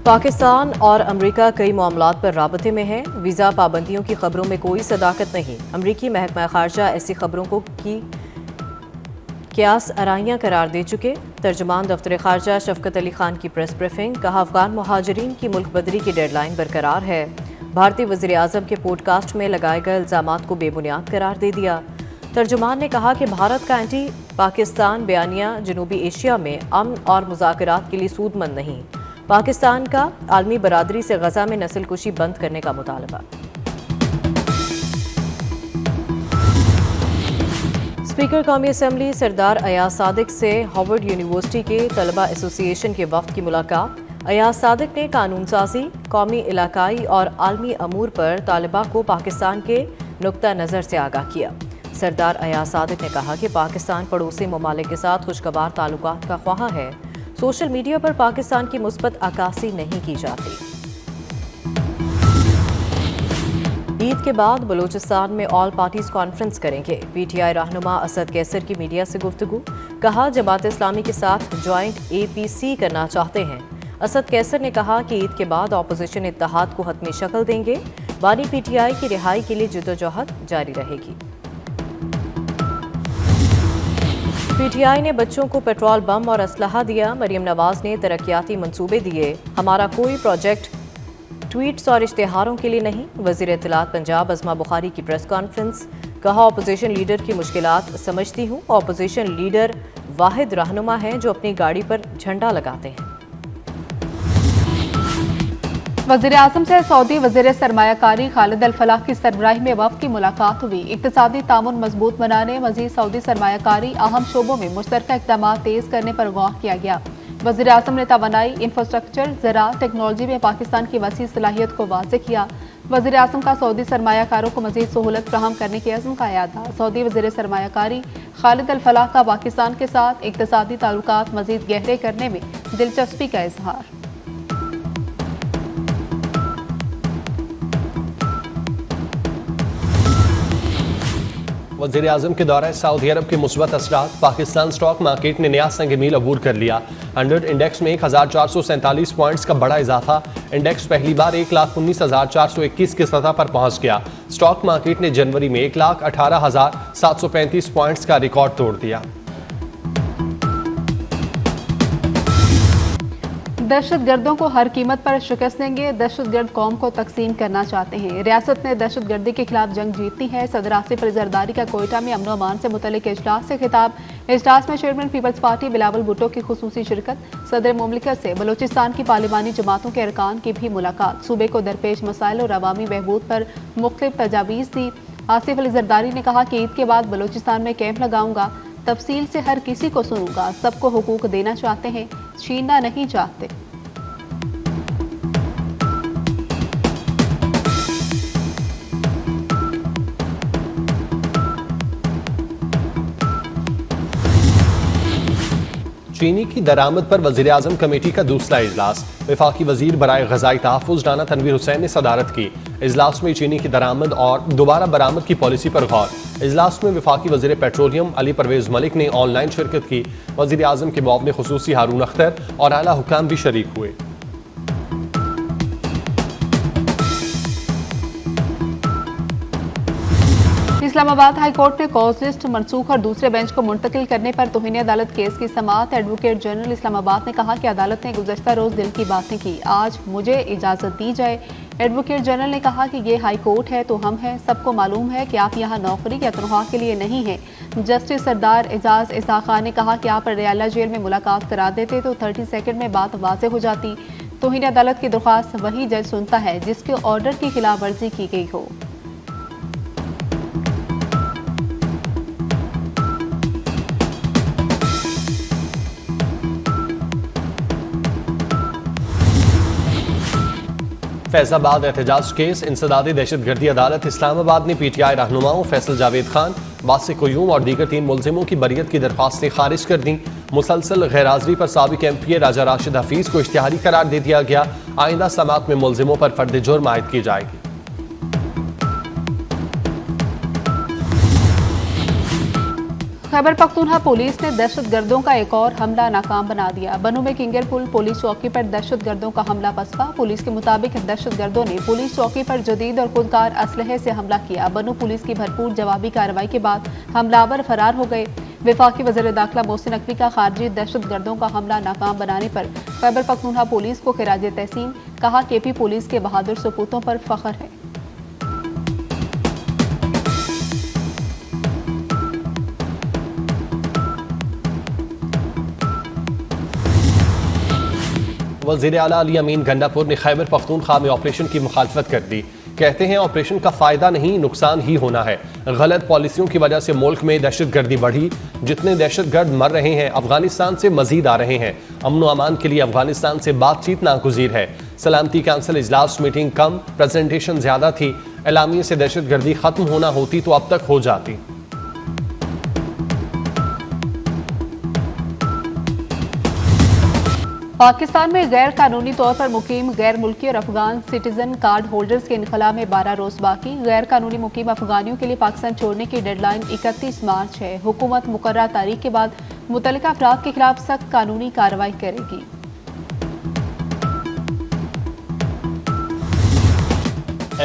पाकिस्तान और अमरीका कई मामलात पर राबते में है। वीज़ा पाबंदियों की खबरों में कोई सदाकत नहीं। अमरीकी महकमा खारजा ऐसी खबरों को की क्यास आराइयाँ करार दे चुके। तर्जुमान दफ्तर खारजा शफकत अली खान की प्रेस ब्रीफिंग, कहा अफगान मुहाजिरीन की मुल्क बदरी की डेडलाइन बरकरार है। भारतीय वज़ीर आज़म के पॉडकास्ट में लगाए गए इल्ज़ामात को बेबुनियाद करार दे दिया। तर्जुमान ने कहा कि भारत का एंटी पाकिस्तान बयानिया जनूबी एशिया में अमन और मुज़ाकरात के लिए सूदमंद नहीं। पाकिस्तान का आलमी बरादरी से गजा में नस्ल कुशी बंद करने का मुतालबा। स्पीकर कौमी असम्बली सरदार अयाज सादिक से हार्वर्ड यूनिवर्सिटी के तलबा एसोसिएशन के वफ्द की मुलाकात। अयाज सादिक ने कानून साजी, कौमी, इलाकाई और आलमी अमूर पर तालिबा को पाकिस्तान के नुक्ता नज़र से आगाह किया। सरदार अयाज सादिक ने कहा कि पाकिस्तान पड़ोसी ममालिक के साथ खुशगवार ताल्लुकात का ख्वाह है। सोशल मीडिया पर पाकिस्तान की मुस्बत अक्कासी नहीं की जाती। ईद के बाद बलूचिस्तान में ऑल पार्टीज कॉन्फ्रेंस करेंगे। पीटीआई रहनुमा असद कैसर की मीडिया से गुफ्तगू, कहा जमात इस्लामी के साथ ज्वाइंट APC करना चाहते हैं। असद कैसर ने कहा कि ईद के बाद अपोजिशन इत्तेहाद को हतमी शक्ल देंगे। बानी PTI की रिहाई के लिए जद्दोजहद जारी रहेगी। PTI ने बच्चों को पेट्रोल बम और असलहा दिया। मरियम नवाज ने तरक्याती मंसूबे दिए। हमारा कोई प्रोजेक्ट ट्वीट्स और इश्तेहारों के लिए नहीं। वज़ीर इत्तलात पंजाब अज़मा बुखारी की प्रेस कॉन्फ्रेंस, कहा अपोजिशन लीडर की मुश्किलात समझती हूँ। अपोजिशन लीडर वाहिद रहनुमा है जो अपनी गाड़ी पर झंडा लगाते हैं। वज़ीर आज़म से सऊदी वज़ीर सरमायाकारी खालिद अल फलाह की सरबराही में वफ़द की मुलाकात हुई। इक़्तिसादी तामुन मजबूत बनाने, मज़ीद सऊदी सरमायाकारी अहम शोबों में मुश्तरका इक़दाम तेज़ करने पर गौर किया गया। वज़ीर आज़म ने तवानाई, इंफ्रास्ट्रक्चर, ज़राअत, टेक्नोलॉजी में पाकिस्तान की वसी सलाहियत को वाज़ेह किया। वज़ीर आज़म का सऊदी सरमायाकारों को मज़ीद सहूलत फ्राहम करने के अज़्म का यादा। सऊदी वज़ीर सरमायाकारी खालिद अल फलाह का पाकिस्तान के साथ इक़्तिसादी ताल्लुकात मज़ीद गहरे करने में दिलचस्पी का इजहार। वज़ीर आज़म के दौरे सऊदी अरब के मुस्बत असरात। पाकिस्तान स्टॉक मार्केट ने नया संग मील अबूर कर लिया। 100 इंडेक्स में 1447 पॉइंट्स का बड़ा इजाफा। इंडेक्स पहली बार 1,19,421 की सतह पर पहुंच गया। स्टॉक मार्केट ने जनवरी में 1,18,735 पॉइंट्स का रिकॉर्ड तोड़ दिया। दहशतगर्दों को हर कीमत पर शिकस्त देंगे। दहशतगर्द कौम को तकसीम करना चाहते हैं। रियासत ने दहशतगर्दी के खिलाफ जंग जीतनी है। सदर आसिफ अली जरदारी का कोयटा में अमन अमान से मुतल्लिक इजलास से खिताब। इजलास में चेयरमैन पीपल्स पार्टी बिलावल भुट्टो की खुसूसी शिरकत। सदर मुमलिकत से बलूचिस्तान की पार्लिमानी जमातों के अरकान की भी मुलाकात। सूबे को दरपेश मसाइल और अवामी बहबूद पर मुख्तलिफ तजावीज़ दी। आसिफ अली जरदारी ने कहा कि ईद के बाद बलूचिस्तान में कैंप लगाऊंगा, तफसील से हर किसी को सुनूंगा। सबको हुकूक देना चाहते हैं, छीनना नहीं चाहते। चीनी की दरामद पर वज़ीर आज़म कमेटी का दूसरा इजलास। वफाकी वज़ीर बराए ग़ज़ाई तहफ़्फ़ुज़ राना तनवीर हुसैन ने सदारत की। इजलास में चीनी की दरामद और दोबारा बरामद की पॉलिसी पर गौर। इजलास में वफाकी वज़ीर पेट्रोलियम अली परवेज़ मलिक ने ऑनलाइन शिरकत की। वज़ीर आज़म के मुआविन ख़ुसूसी हारून अख्तर और आला हुकाम भी शरीक हुए। इस्लामाबाद हाई कोर्ट ने कॉज लिस्ट मनसूख और दूसरे बेंच को मुंतकिल करने पर तौहीन अदालत केस की समाअत। एडवोकेट जनरल इस्लामाबाद ने कहा कि अदालत ने गुज़श्ता रोज़ दिल की बातें की, आज मुझे इजाज़त दी जाए। एडवोकेट जनरल ने कहा कि ये हाई कोर्ट है तो हम हैं। सबको मालूम है कि आप यहाँ नौकरी या तनख्वाह के लिए नहीं हैं। जस्टिस सरदार एजाज इसाक खान ने कहा कि आप रियाला जेल में मुलाकात करा देते तो 30 सेकंड में बात वाज़ेह हो जाती। तौहीन अदालत की दरख्वास्त वही जज सुनता है जिसके ऑर्डर की खिलाफ वर्जी की गई हो। फैजाबाद एहतजाज केस। इंसदादी दहशतगर्दी अदालत इस्लामाबाद ने PTI रहनुमाओं फैसल जावेद खान, वासिक क़य्यूम और दीगर 3 मुलजिमों की बरियत की दरख्वास्तें खारिज कर दी। मुसलसल गैरहाज़री पर साबिक MP राजा राशिद हफीज़ को इश्तिहारी करार दे दिया गया। आइंदा समाअत में मुलजिमों पर फर्द जुर्म आयद की जाएगी। खैबर पख्तूनख्वा पुलिस ने दहशतगर्दों का एक और हमला नाकाम बना दिया। बनू में किंगर पुल पुलिस चौकी पर दहशतगर्दों का हमला पसपा। पुलिस के मुताबिक दहशतगर्दों ने पुलिस चौकी पर जदीद और खुदकार असलहे से हमला किया। बनू पुलिस की भरपूर जवाबी कार्रवाई के बाद हमलावर फरार हो गए। वफाकी वज़ीर दाखिला मोहसिन नकवी का खारजी दहशतगर्दों का हमला नाकाम बनाने पर खैबर पख्तूनख्वा पुलिस को खिराज तहसीन, कहा केपी पुलिस के बहादुर सपूतों पर फख्र है। वज़ीर आला अली अमीन गंडापुर ने खैबर पख्तूनख्वा में ऑपरेशन की मुखालफत कर दी। कहते हैं ऑपरेशन का फायदा नहीं नुकसान ही होना है। गलत पॉलिसियों की वजह से मुल्क में दहशतगर्दी बढ़ी। जितने दहशतगर्द मर रहे हैं अफगानिस्तान से मजीद आ रहे हैं। अमन व अमान के लिए अफगानिस्तान से बातचीत नागुज़ीर है। सलामती काउंसिल इजलास मीटिंग कम, प्रेजेंटेशन ज्यादा थी। एलामिये से दहशतगर्दी खत्म होना होती तो अब तक हो जाती। पाकिस्तान में गैर कानूनी तौर पर मुकीम गैर मुल्की और अफगान सिटीजन कार्ड होल्डर्स के इनखला में 12 रोज बाकी। गैर कानूनी मुकीम अफगानियों के लिए पाकिस्तान छोड़ने की डेडलाइन 31 मार्च है। हुकूमत मुकर्रर तारीख के बाद मुतल्लिका अफराद के खिलाफ सख्त कानूनी कार्रवाई करेगी।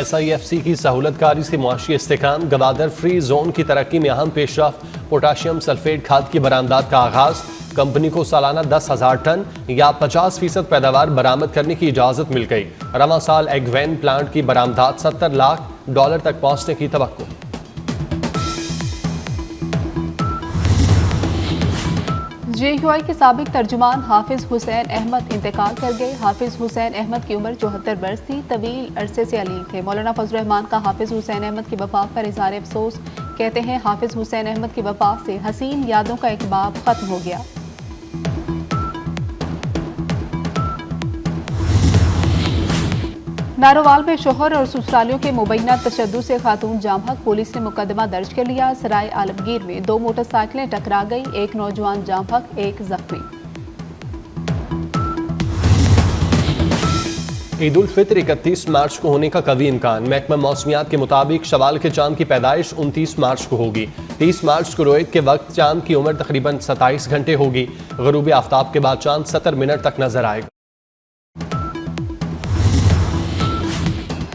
SIFC की सहूलतकारी से मुआशी इस्तेकाम, गवादर फ्री जोन की तरक्की में अहम पेशरफ्त। पोटाशियम सल्फेट खाद की बरामदात का आगाज। कंपनी को सालाना 10,000 टन या 50% पैदावार बरामद करने की इजाजत मिल गई। रवां साल एगवेन प्लांट की बरामदात $70 लाख तक पहुंचने की तवक्को। JQI के साबिक तर्जुमान हाफिज हुसैन अहमद इंतकाल कर गए। हाफिज हुसैन अहमद की उम्र 74 बरस थी। तवील अरसे से अलील थे। मौलाना फजल रहमान का हाफिज हुसैन अहमद की वफात पर इज़हार अफसोस। कहते हैं हाफिज हुसैन अहमद की वफात से हसीन यादों का एक बाब खत्म हो गया। नारोवाल में शोहर और ससुरालियों के मुबैना तशद्दुद से खातून जाम हक। पुलिस ने मुकदमा दर्ज कर लिया। सराय आलमगीर में 2 मोटरसाइकिलें टकरा गई। एक नौजवान जाम हक, एक जख्मी। ईद उल फित्र 31 मार्च को होने का कवी इम्कान। महकमा मौसमियात के मुताबिक शवाल के चांद की पैदाइश 29 मार्च को होगी। 30 मार्च को रोयत के वक्त चांद की उम्र तकरीबन 27 घंटे होगी। गरूब आफ्ताब के बाद चांद 70 मिनट तक नजर आएगा।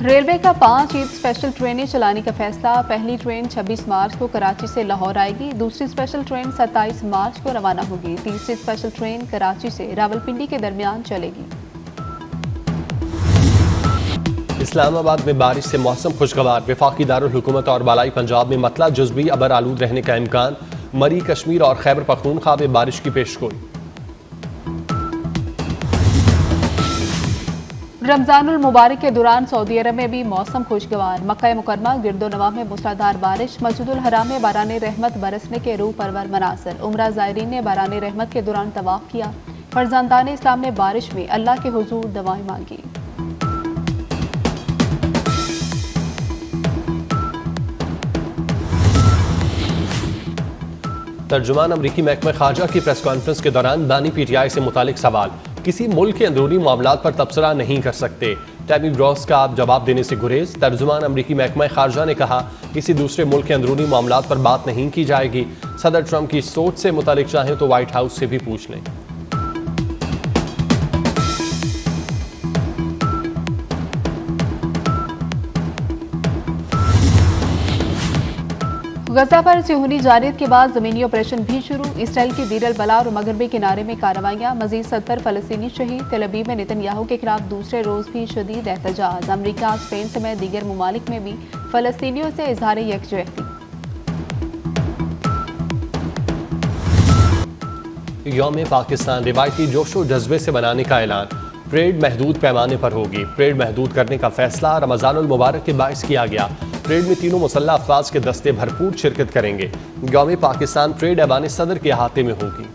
रेलवे का 5 ईद स्पेशल ट्रेनें चलाने का फैसला। पहली ट्रेन 26 मार्च को कराची से लाहौर आएगी। दूसरी स्पेशल ट्रेन 27 मार्च को रवाना होगी। तीसरी स्पेशल ट्रेन कराची से रावलपिंडी के दरमियान चलेगी। इस्लामाबाद में बारिश से मौसम खुशगवार। वफाकी दारुल हुकूमत और बालाई पंजाब में मतला जुज़वी अबर आलूद रहने का इम्कान। मरी, कश्मीर और खैबर पख्तूनख्वा में बारिश की पेशगोई। रमजानुल मुबारक के दौरान सऊदी अरब में भी मौसम खुशगवार। मक्का मुकरमा, गिरदोनवा में मूसलाधार बारिश। मस्जिदुल हराम में बारान रहमत बरसने के रूह परवर मनासर। उम्रा ज़ायरीन ने बारान रहमत के दौरान तवाफ किया। फर्जंदान इस्लाम ने बारिश में अल्लाह के हुजूर दुआएं मांगी। तर्जुमान अमरीकी महकमा खारजा की प्रेस कॉन्फ्रेंस के दौरान बानी PTI से मुतालिक सवाल। किसी मुल्क के अंदरूनी मामलात पर तबसरा नहीं कर सकते। टैमी ग्रॉस का आप जवाब देने से गुरेज। तर्जुमान अमरीकी महकमा खारजा ने कहा किसी दूसरे मुल्क के अंदरूनी मामलात पर बात नहीं की जाएगी। सदर ट्रंप की सोच से मुतालिक चाहें तो व्हाइट हाउस से भी पूछ लें। गजा पर सिहूनी जारियत के बाद जमीनी ऑपरेशन भी शुरू। इसराइल की दीर अल बला और मगरबी किनारे में कार्रवाइयां। मजीद 70 फलस्तीनी शहीद। तेल अवीव में नेतन्याहू के खिलाफ दूसरे रोज भी शदीद एहतजाज। अमरीका, स्पेन समेत दीगर ममालिक में भी फलस्तीनियों से इजहार यकजहती। यौम पाकिस्तान रिवायती जोशो जज्बे से बनाने का ऐलान। परेड महदूद पैमाने पर होगी। परेड महदूद करने का फैसला रमजानुल मुबारक के बाइस किया गया। परेड में तीनों मुसल्लह अफवाज के दस्ते भरपूर शिरकत करेंगे। यौम पाकिस्तान परेड ऐवान सदर के अहाते में होगी।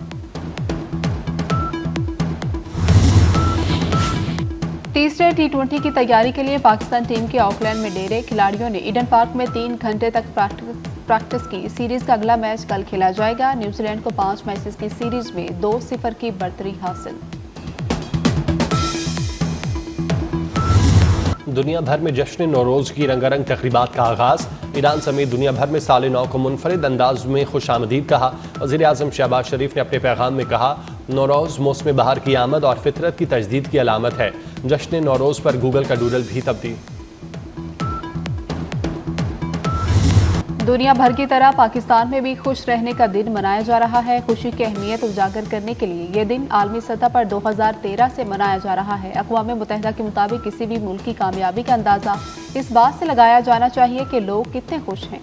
तीसरे T20 की तैयारी के लिए पाकिस्तान टीम के ऑकलैंड में डेरे। खिलाड़ियों ने ईडन पार्क में 3 घंटे तक प्रैक्टिस की। सीरीज का अगला मैच कल खेला जाएगा। न्यूजीलैंड को 5 मैचेस की सीरीज में 2-0 की बढ़तरी हासिल। दुनिया भर में जश्न नौरोज की रंगारंग तकरीबात का आगाज। ईरान समेत दुनिया भर में साल नौ को मुनफरिद अंदाज में खुशामदीद कहा। वज़ीर आज़म शहबाज शरीफ ने अपने पैगाम में कहा, नौरोज़ मौसम बहार की आमद और फितरत की तजदीद की अलामत है। जश्न नौरोज़ पर गूगल का डूडल भी तब्दील। दुनिया भर की तरह पाकिस्तान में भी खुश रहने का दिन मनाया जा रहा है। खुशी की अहमियत उजागर करने के लिए ये दिन आलमी सतह पर 2013 से मनाया जा रहा है। अक़वाम मुत्तहिदा के मुताबिक किसी भी मुल्क की कामयाबी का अंदाज़ा इस बात से लगाया जाना चाहिए कि लोग कितने खुश हैं।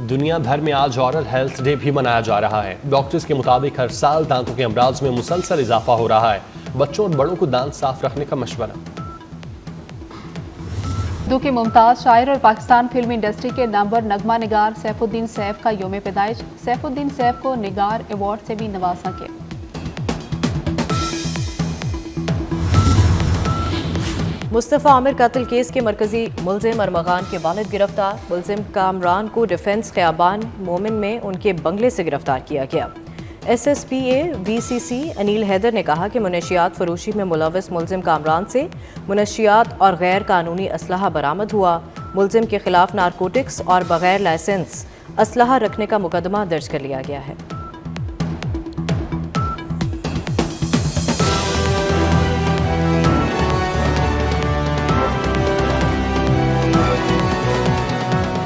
दुनिया भर में आज ओरल हेल्थ डे भी मनाया जा रहा है। डॉक्टर्स के मुताबिक हर साल दांतों के अमराज में मुसलसल इजाफा हो रहा है। बच्चों और बड़ों को दांत साफ रखने का मशवरा। उर्दू के मुमताज शायर और पाकिस्तान फिल्म इंडस्ट्री के नामवर नगमा निगार सैफुद्दीन सैफ का यौम पैदाइश। सैफुद्दीन सैफ को निगार अवार्ड से भी नवाजा गया। मुस्तफ़ा आमिर कत्ल केस के मरकजी मुलजिम अरमगान के वालिद गिरफ्तार। मुलजिम कामरान को डिफेंस ख़ियाबान मोमिन में उनके बंगले से गिरफ्तार किया गया। SSPA VCC अनील हैदर ने कहा कि मुनशियात फरोशी में मुलविस मुलजिम कामरान से मुनशियात और गैर कानूनी असलहा बरामद हुआ। मुलजिम के खिलाफ नारकोटिक्स और बगैर लाइसेंस असलहा रखने का मुकदमा दर्ज कर लिया गया है।